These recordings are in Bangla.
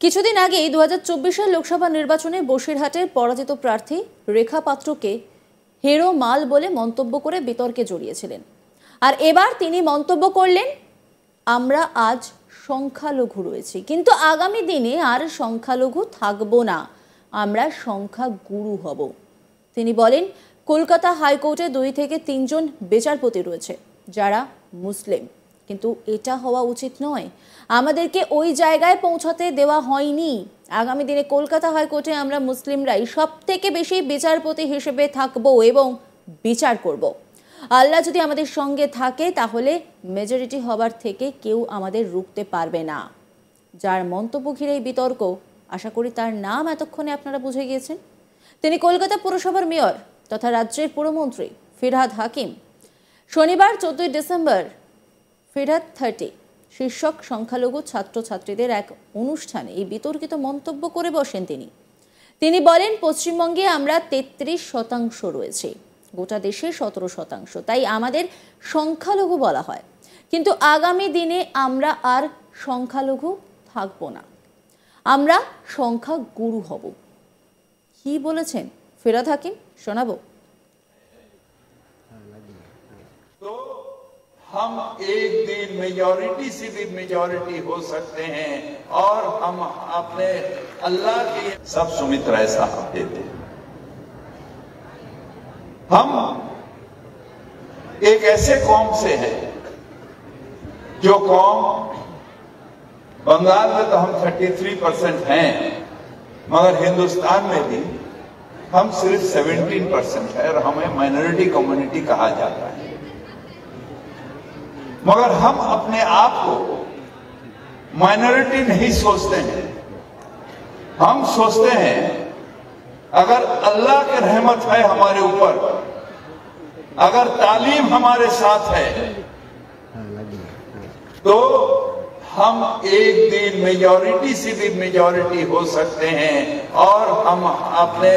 কিছুদিন আগেই 2024 লোকসভা নির্বাচনে বসিরহাটের পরাজিত প্রার্থী রেখা পাত্রকে হিরো মাল বলে মন্তব্য করে বিতর্কে জড়িয়েছিলেন। আর এবার তিনি মন্তব্য করলেন, আমরা আজ সংখ্যালঘু রয়েছি, কিন্তু আগামী দিনে আর সংখ্যালঘু থাকবো না, আমরা সংখ্যাগুরু হব। তিনি বলেন, কলকাতা হাইকোর্টে 2 থেকে 3 জন বিচারপতি রয়েছে যারা মুসলিম, কিন্তু এটা হওয়া উচিত নয়। আমাদেরকে ওই জায়গায় পৌঁছাতে দেওয়া হয়নি। আগামী দিনে কলকাতা হাইকোর্টে আমরা মুসলিমরাই সবথেকে বেশি বিচারপতি হিসেবে থাকবো এবং বিচার করব। আল্লাহ যদি আমাদের সঙ্গে থাকে তাহলে মেজরিটি হবার থেকে কেউ আমাদের রুখতে পারবে না। যার মন্তব্য ঘিরে এই বিতর্ক, আশা করি তার নাম এতক্ষণে আপনারা বুঝে গিয়েছেন। তিনি কলকাতা পুরসভার মেয়র তথা রাজ্যের পুরমন্ত্রী ফিরহাদ হাকিম। শনিবার 14 ডিসেম্বর ফিরহাদ 30 শীর্ষক সংখ্যালঘু ছাত্রছাত্রীদের এক অনুষ্ঠানে এই বিতর্কিত মন্তব্য করে বসেন তিনি বলেন, পশ্চিমবঙ্গে আমরা 33% রয়েছে, গোটা দেশে 17%, তাই আমাদের সংখ্যালঘু বলা হয়, কিন্তু আগামী দিনে আমরা আর সংখ্যালঘু থাকবো না, আমরা সংখ্যাগুরু হব। কি বলেছেন ফিরহাদ হাকিম, শোনাবো। हम एक दिन मेजॉरिटी से भी मेजॉरिटी हो सकते हैं और हम अपने अल्लाह की सब सुमित्रा साहब देते हैं। हम एक ऐसे कौम से हैं जो कौम, बंगाल में तो हम 33% हैं, मगर हिंदुस्तान में भी हम सिर्फ 17% है और हमें माइनॉरिटी कम्युनिटी कहा जाता है। मगर हम अपने आप को माइनॉरिटी नहीं सोचते हैं, हम सोचते हैं अगर अल्लाह की रहमत है हमारे ऊपर, अगर तालीम हमारे साथ है, तो हम एक दिन मेजॉरिटी से भी मेजॉरिटी हो सकते हैं और हम अपने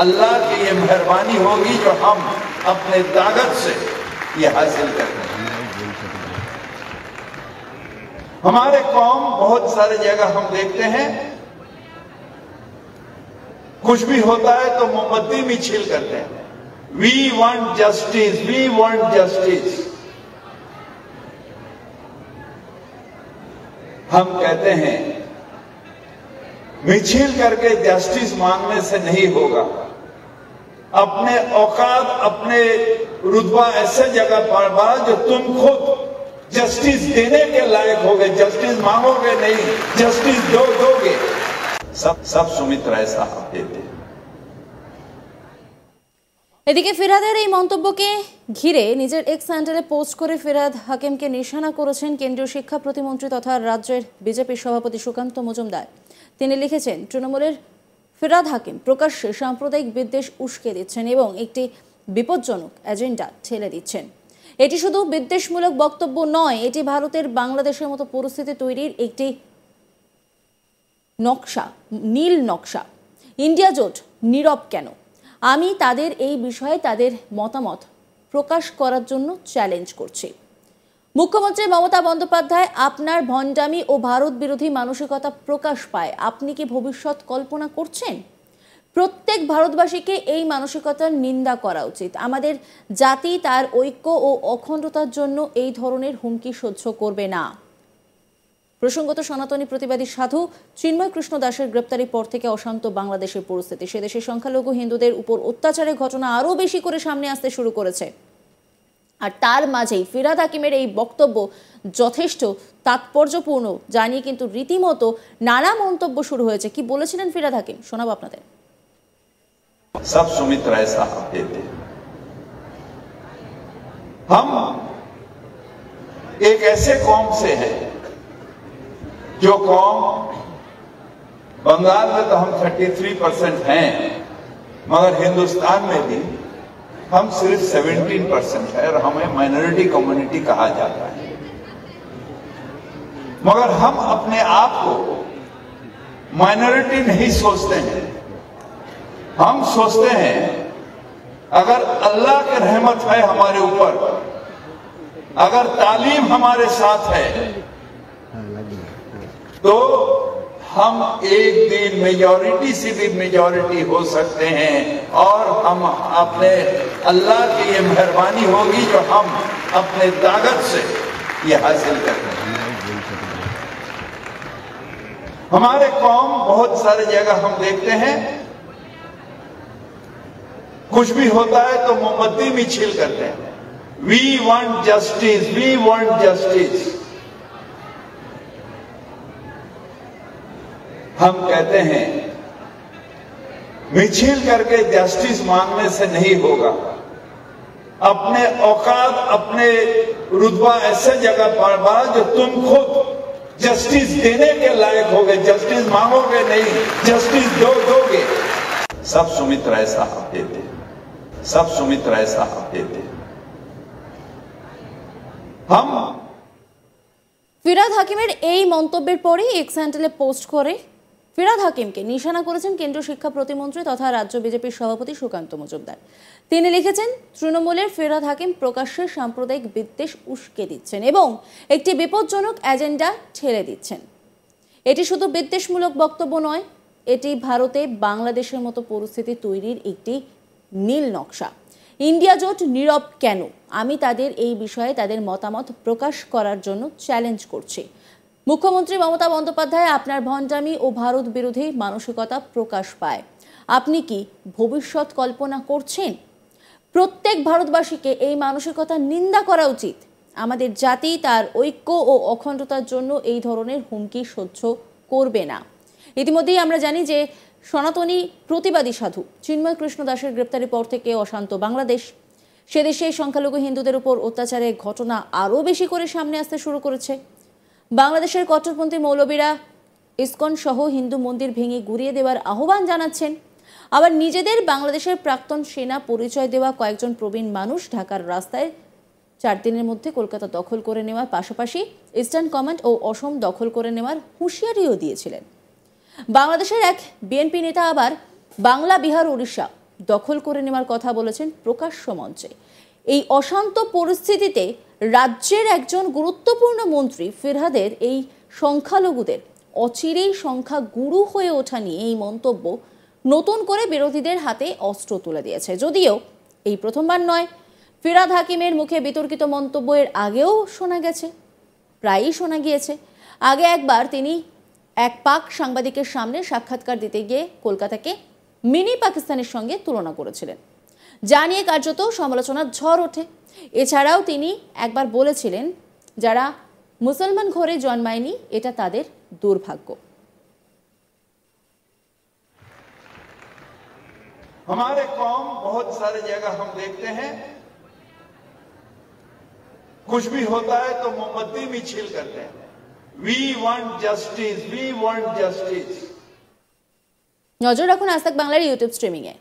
अल्लाह की ये मेहरबानी होगी जो हम अपने ताकत से ये हासिल करते हैं। हमारे कौम बहुत सारे जगह हम देखते हैं, कुछ भी होता है तो मोमबत्ती मिছিল करते हैं, we want justice, we want justice. हम कहते हैं मिছিল करके जस्टिस मांगने से नहीं होगा। अपने औकात, अपने रुतबा ऐसे जगह पर बात जो तुम खुद जस्टिस देने के लायक हो गए, जस्टिस मांगोगे नहीं, जस्टिस दोगे। सब सुमित्रा साहब देते। এদিকে ফিরহাদের এই মন্তব্যকে ঘিরে নিজের এক্স হ্যান্ডেলে পোস্ট করে ফিরহাদ হাকিমকে নিশানা করেছেন কেন্দ্রীয় শিক্ষা প্রতিমন্ত্রী তথা রাজ্যের বিজেপি সভাপতি সুকান্ত মজুমদার। তিনি লিখেছেন, তৃণমূলের ফিরহাদ হাকিম প্রকাশ্যে সাম্প্রদায়িক বিদ্বেষ উস্কে দিচ্ছেন এবং একটি বিপজ্জনক এজেন্ডা ঠেলে দিচ্ছেন। এটি শুধু বিদ্বেষমূলক বক্তব্য নয়, এটি ভারতের বাংলাদেশের মতো পরিস্থিতি তৈরির একটি নকশা, নীল নকশা। ইন্ডিয়া জোট নীরব কেন? আমি তাদের এই বিষয়ে তাদের মতামত প্রকাশ করার জন্য চ্যালেঞ্জ করছি। মুখ্যমন্ত্রী মমতা বন্দ্যোপাধ্যায়, আপনার ভণ্ডামি ও ভারত বিরোধী মানসিকতা প্রকাশ পায়। আপনি কি ভবিষ্যৎ কল্পনা করছেন? প্রত্যেক ভারতবাসীকে এই মানসিকতার নিন্দা করা উচিত। আমাদের জাতি তার ঐক্য ও অখণ্ডতার জন্য এই ধরনের হুমকি সহ্য করবে না। প্রসঙ্গত, সনাতনী প্রতিবাদী সাধু চিন্ময় কৃষ্ণ দাসের গ্রেপ্তারির পর থেকে অশান্ত বাংলাদেশের পরিস্থিতি, সে দেশের সংখ্যালঘু হিন্দুদের উপর অত্যাচারের ঘটনা আরও বেশি করে সামনে আসতে শুরু করেছে। আর তার মাঝেই ফিরহাদ হাকিমের এই বক্তব্য যথেষ্ট তাৎপর্যপূর্ণ, জানিয়ে কিন্তু রীতিমতো নানা মন্তব্য শুরু হয়েছে। কি বলেছিলেন ফিরহাদ হাকিম, শোনাবো আপনাদের। सब सुमित्रा साहब देते। हम एक ऐसे कौम से हैं जो कौम, बंगाल में तो हम 33% हैं, मगर हिंदुस्तान में भी हम सिर्फ 17% है और हमें माइनॉरिटी कम्युनिटी कहा जाता है। मगर हम अपने आप को माइनॉरिटी नहीं सोचते हैं, हम सोचते हैं अगर अल्लाह की रहमत है हमारे ऊपर, अगर तालीम हमारे साथ है, तो हम एक दिन मेजॉरिटी से भी मेजॉरिटी हो सकते हैं और हम अपने अल्लाह की ये मेहरबानी होगी जो हम अपने ताकत से ये हासिल करते हैं। हमारे कौम बहुत सारे जगह हम देखते हैं कुछ भी होता है तो मोमबत्ती मिছিল करते हैं। We want justice, we want justice. हम कहते हैं मिছিল करके जस्टिस मांगने से नहीं होगा। अपने औकात, अपने रुतबा ऐसे जगह पर बढ़ा जो तुम खुद जस्टिस देने के लायक होगे। जस्टिस मांगोगे नहीं, जस्टिस दोगे। सब सुमित्रा साहब देते, सब सुमित्रा साहब देते। हम ফিরহাদ হাকিমের এই মন্তব্যের পরে এক্স হ্যান্ডেলে পোস্ট করে ফিরহাদ হাকিমকে নিশানা করেছেন কেন্দ্রীয় শিক্ষা প্রতিমন্ত্রী তথা রাজ্য বিজেপির সভাপতি সুকান্ত মজুমদার। তিনি লিখেছেন, তৃণমূলের ফিরহাদ হাকিম প্রকাশ্যে সাম্প্রদায়িক বিদ্বেষ উস্কে দিচ্ছেন এবং একটি বিপজ্জনক এজেন্ডা ঠেলে দিচ্ছেন। এটি শুধু বিদ্বেষমূলক বক্তব্য নয়, এটি ভারতে বাংলাদেশের মতো পরিস্থিতি তৈরির একটি নীল নকশা। ইন্ডিয়া জোট নীরব কেন? আমি তাদের এই বিষয়ে তাদের মতামত প্রকাশ করার জন্য চ্যালেঞ্জ করছি। মুখ্যমন্ত্রী মমতা বন্দ্যোপাধ্যায়, আপনার ভণ্ডামি ও ভারত বিরোধী মানসিকতা প্রকাশ পায়। আপনি কি ভবিষ্যৎ কল্পনা করছেন? প্রত্যেক ভারতবাসীকে এই মানসিকতার নিন্দা করা উচিত। আমাদের জাতি তার ঐক্য ও অখণ্ডতার জন্য এই ধরনের হুমকি সহ্য করবে না। ইতিমধ্যেই আমরা জানি যে সনাতনী প্রতিবাদী সাধু চিন্ময় কৃষ্ণ দাসের গ্রেপ্তারের পর থেকে অশান্ত বাংলাদেশ। সে দেশে সংখ্যালঘু হিন্দুদের উপর অত্যাচারের ঘটনা আরও বেশি করে সামনে আসতে শুরু করেছে। বাংলাদেশের কট্টরপন্থী মৌলবীরা ইসকন সহ হিন্দু মন্দির ভেঙে গুড়িয়ে দেওয়ার আহ্বান জানাচ্ছেন। আবার নিজেদের বাংলাদেশের প্রাক্তন সেনা পরিচয় দেওয়া কয়েকজন প্রবীণ মানুষ ঢাকার রাস্তায় 4 দিনের মধ্যে কলকাতা দখল করে নেওয়ার পাশাপাশি ইস্টার্ন কমান্ড ও অসম দখল করে নেওয়ার হুঁশিয়ারিও দিয়েছিলেন। বাংলাদেশের এক বিএনপি নেতা আবার বাংলা, বিহার, উড়িষ্যা দখল করে নেওয়ার কথা বলেছেন প্রকাশ্য মঞ্চে। এই অশান্ত পরিস্থিতিতে রাজ্যের একজন গুরুত্বপূর্ণ মন্ত্রী ফিরহাদের এই সংখ্যালঘুদের অচিরেই সংখ্যা গুরু হয়ে ওঠা নিয়ে এই মন্তব্য নতুন করে বিরোধীদের হাতে অস্ত্র তুলে দিয়েছে। যদিও এই প্রথমবার নয়, ফিরহাদ হাকিমের মুখে বিতর্কিত মন্তব্য এর আগেও শোনা গেছে, প্রায়ই শোনা গিয়েছে। আগে একবার তিনি এক পাক সাংবাদিকের সামনে সাক্ষাৎকার দিতে গিয়ে কলকাতাকে মিনি পাকিস্তানের সঙ্গে তুলনা করেছিলেন, যা নিয়ে কার্যত সমালোচনার ঝড় ওঠে। এছাড়াও তিনি একবার বলেছিলেন, যারা মুসলমান ঘরে জন্মায়নি এটা তাদের দুর্ভাগ্য। हमारे कौम बहुत सारे जगह हम देखते हैं कुछ भी होता है तो मोमबत्ती मिছিল करते हैं। We want justice, we want justice. নজর রাখুন আজ তাক বাংলার ইউটিউব স্ট্রিমিং এ।